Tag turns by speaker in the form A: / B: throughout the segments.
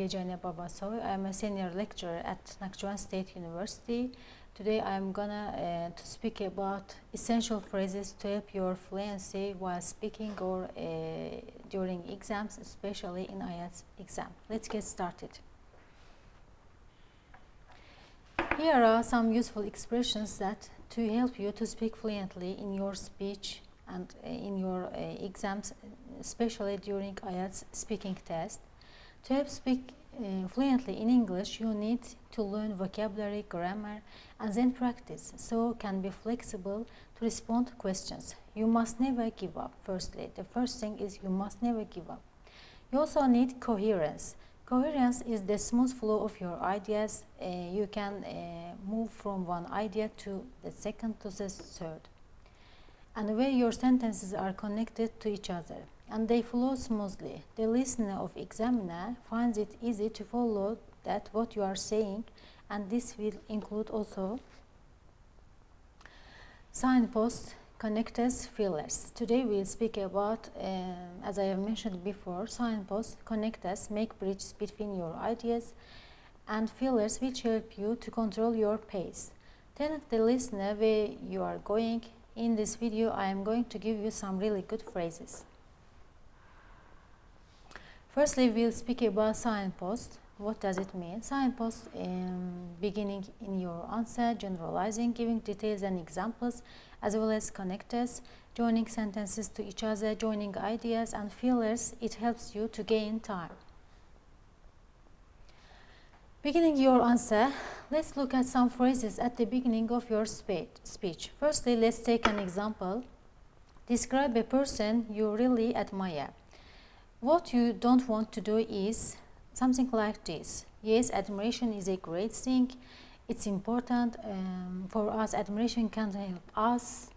A: Yeganə Babasoy. I am a senior lecturer at Nakhchivan State University. Today I am gonna to speak about essential phrases to help your fluency while speaking or during exams, especially in IELTS exam. Let's get started. Here are some useful expressions that to help you to speak fluently in your speech and in your exams, especially during IELTS speaking test. To help speak fluently in English, you need to learn vocabulary, grammar, and then practice, so can be flexible to respond to questions. You must never give up. Firstly, the first thing is you must never give up. You also need coherence. Coherence is the smooth flow of your ideas. You can move from one idea to the second to the third, and where your sentences are connected to each other and they flow smoothly. The listener of examiner finds it easy to follow that what you are saying, and this will include also signposts, connectors, fillers. Today we will speak about, as I have mentioned before, signposts, connectors make bridges between your ideas, and fillers which help you to control your pace. Tell the listener where you are going. In this video I am going to give you some really good phrases. Firstly, we'll speak about signposts. What does it mean? Signposts beginning in your answer, generalizing, giving details and examples, as well as connectors, joining sentences to each other, joining ideas, and fillers. It helps you to gain time. Beginning your answer, let's look at some phrases at the beginning of your speech. Firstly, let's take an example. Describe a person you really admire. What you don't want to do is something like this. Yes, admiration is a great thing. It's important for us. Admiration can help us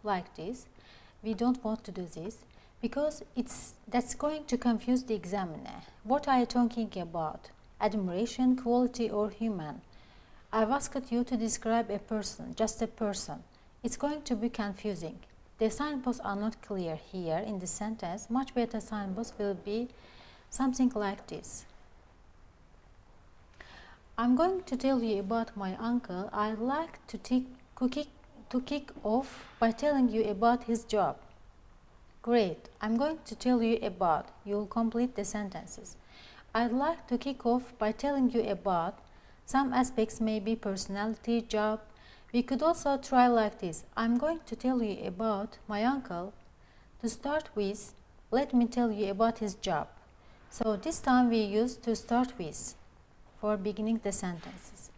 A: like this. We don't want to do this because that's going to confuse the examiner. What are you talking about? Admiration, quality, or human? I've asked you to describe a person, just a person. It's going to be confusing. The signposts are not clear here in the sentence. Much better signposts will be something like this. I'm going to tell you about my uncle. I'd like to kick off by telling you about his job. Great. I'm going to tell you about. You'll complete the sentences. I'd like to kick off by telling you about. Some aspects may be personality, job. We could also try like this. I'm going to tell you about my uncle. To start with, let me tell you about his job. So this time we use to start with for beginning the sentences.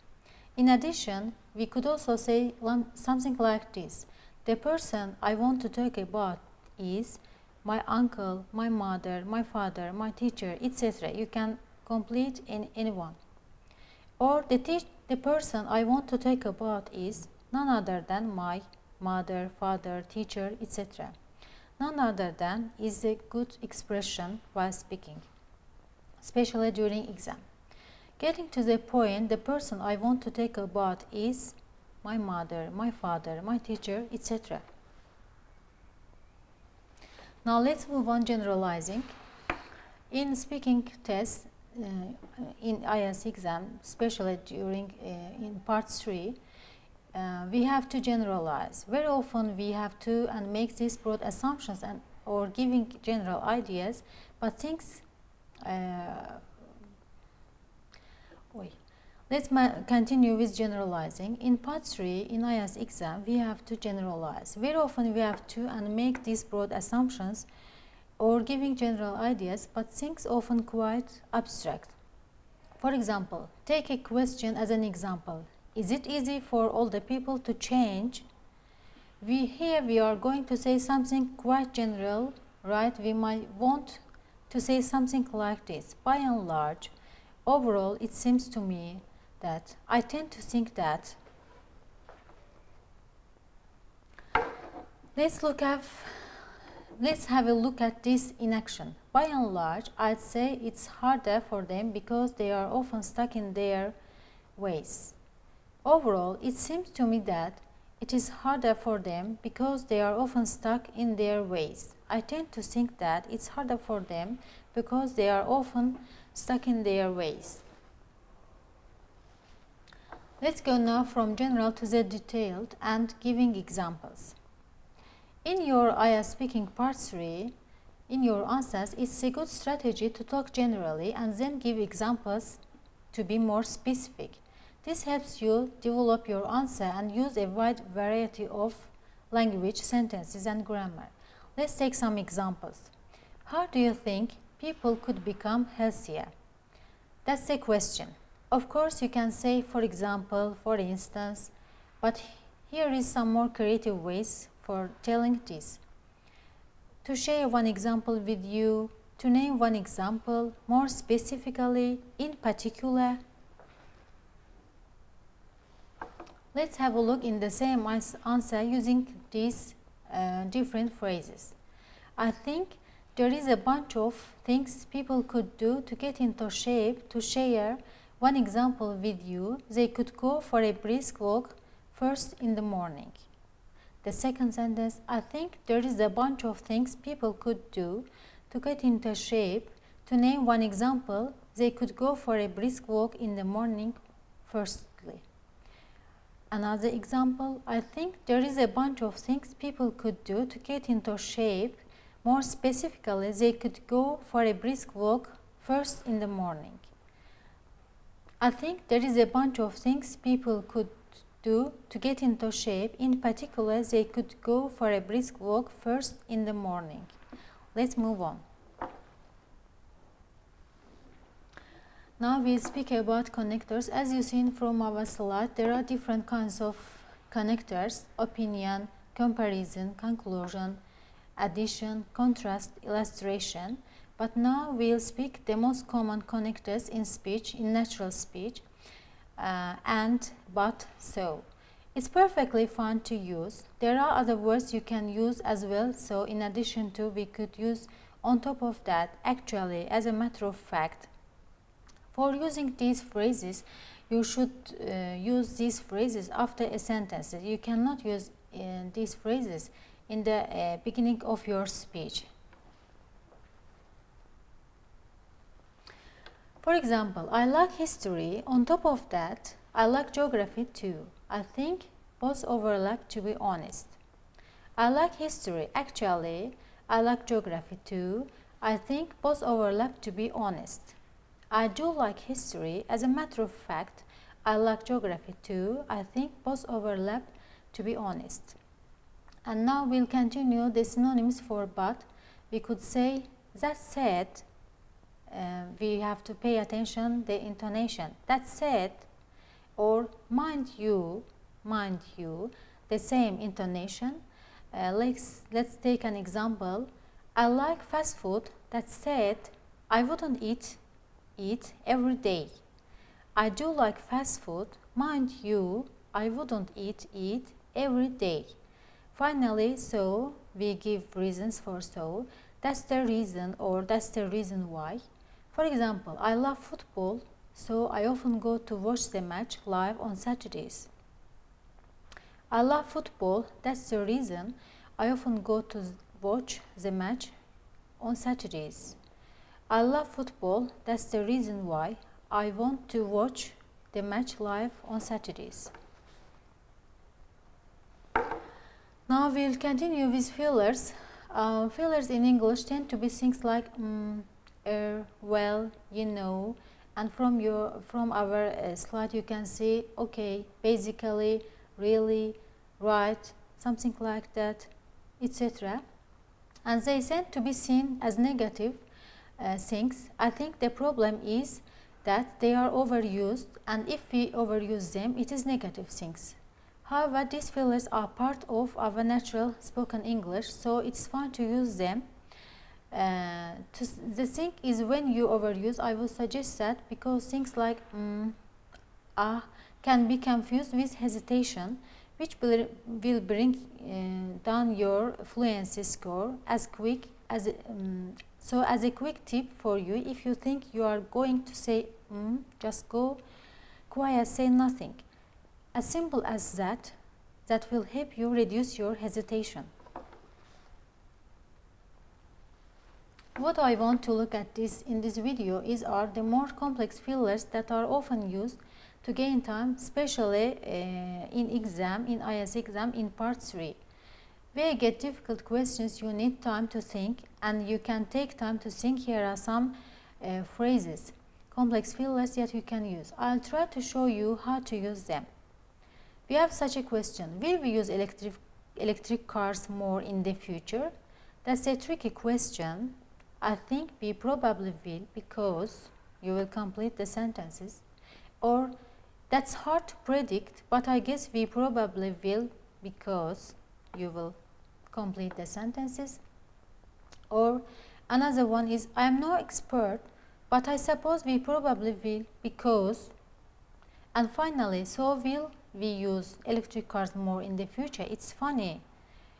A: In addition, we could also say something like this. The person I want to talk about is my uncle, my mother, my father, my teacher, etc. You can complete in anyone. Or the person I want to talk about is none other than my mother, father, teacher, etc. None other than is a good expression while speaking, especially during exam. Getting to the point, the person I want to talk about is my mother, my father, my teacher, etc. Now let's move on generalizing. In speaking tests, in IELTS exam, especially during in part 3, we have to generalize. Very often we have to and make these broad assumptions and or giving general ideas, but things. Let's continue with generalizing. In part 3, in IELTS exam, we have to generalize. Very often we have to and make these broad assumptions or giving general ideas, but things often quite abstract. For example, take a question as an example. Is it easy for all the people to change? Here we are going to say something quite general, right? We might want to say something like this. By and large, overall, it seems to me that I tend to think that. Let's have a look at this in action. By and large, I'd say it's harder for them because they are often stuck in their ways. Overall, it seems to me that it is harder for them because they are often stuck in their ways. I tend to think that it's harder for them because they are often stuck in their ways. Let's go now from general to the detailed and giving examples. In your IELTS speaking part 3, in your answers, it's a good strategy to talk generally and then give examples to be more specific. This helps you develop your answer and use a wide variety of language, sentences, and grammar. Let's take some examples. How do you think people could become healthier? That's a question. Of course, you can say, for example, for instance, but here is some more creative ways for telling this. To share one example with you, to name one example, more specifically, in particular. Let's have a look in the same answer using these different phrases. I think there is a bunch of things people could do to get into shape. To share one example with you, they could go for a brisk walk first in the morning. The second sentence, I think there is a bunch of things people could do to get into shape. To name one example, they could go for a brisk walk in the morning firstly. Another example, I think there is a bunch of things people could do to get into shape. More specifically, they could go for a brisk walk first in the morning. I think there is a bunch of things people could do to get into shape. In particular, they could go for a brisk walk first in the morning. Let's move on. Now we'll speak about connectors. As you've seen from our slide, there are different kinds of connectors: opinion, comparison, conclusion, addition, contrast, illustration. But now we'll speak the most common connectors in speech, in natural speech, and, but, so. It's perfectly fine to use. There are other words you can use as well, so in addition to, we could use on top of that, actually, as a matter of fact. For using these phrases, you should use these phrases after a sentence. You cannot use these phrases in the beginning of your speech. For example, I like history. On top of that, I like geography too. I think both overlap, to be honest. I like history. Actually, I like geography too. I think both overlap, to be honest. I do like history. As a matter of fact, I like geography too. I think both overlap, to be honest. And now we'll continue the synonyms for but. We could say, that said, we have to pay attention the intonation. That said, or mind you, the same intonation. Let's take an example. I like fast food. That said, I wouldn't eat every day. I do like fast food. Mind you, I wouldn't eat every day. Finally, so, we give reasons for so. That's the reason, or that's the reason why. For example, I love football, so I often go to watch the match live on Saturdays. I love football, that's the reason I often go to watch the match on Saturdays. I love football, that's the reason why I want to watch the match live on Saturdays. Now we'll continue with fillers. Fillers in English tend to be things like well, you know, and from our slide you can see, okay, basically, really, right, something like that, etc. And they tend to be seen as negative things. I think the problem is that they are overused, and if we overuse them, it is negative things. However, these fillers are part of our natural spoken English, so it's fine to use them. The thing is, when you overuse, I would suggest that, because things like can be confused with hesitation, which will bring down your fluency score as quick as so as a quick tip for you, if you think you are going to say just go quiet, say nothing. As simple as that, that will help you reduce your hesitation. What I want to look at in this video are the more complex fillers that are often used to gain time, especially in IELTS exam in part 3. Where you get difficult questions, you need time to think, and you can take time to think. Here are some phrases, complex fillers that you can use. I'll try to show you how to use them. We have such a question: will we use electric cars more in the future? That's a tricky question. I think we probably will, because you will complete the sentences. Or that's hard to predict, but I guess we probably will, because you will complete the sentences. Or another one is, I am no expert, but I suppose we probably will, because. And finally, so will we use electric cars more in the future? It's funny.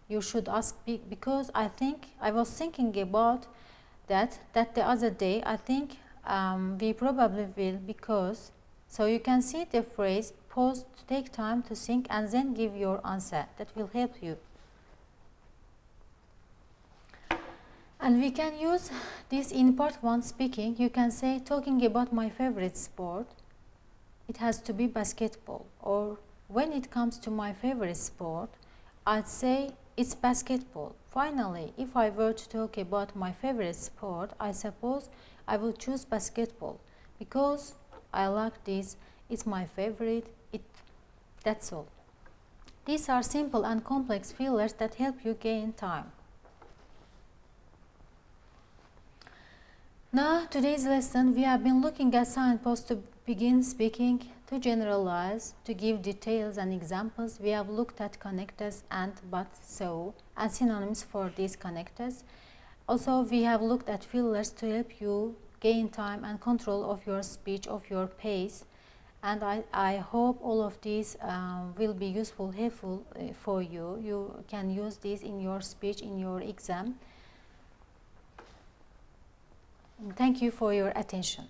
A: You should ask, because I was thinking about that the other day. I think we probably will, because. So you can see the phrase, pause to take time to think, and then give your answer. That will help you. And we can use this in part 1 speaking. You can say, talking about my favorite sport, it has to be basketball. Or when it comes to my favorite sport, I'd say it's basketball. Finally, if I were to talk about my favorite sport, I suppose I will choose basketball, because I like this, it's my favorite, that's all. These are simple and complex fillers that help you gain time. Now, today's lesson, we have been looking at signposts to begin speaking, to generalize, to give details and examples. We have looked at connectors and, but, so, and synonyms for these connectors. Also, we have looked at fillers to help you gain time and control of your speech, of your pace. And I hope all of these will be useful, helpful for you. You can use these in your speech, in your exam. Thank you for your attention.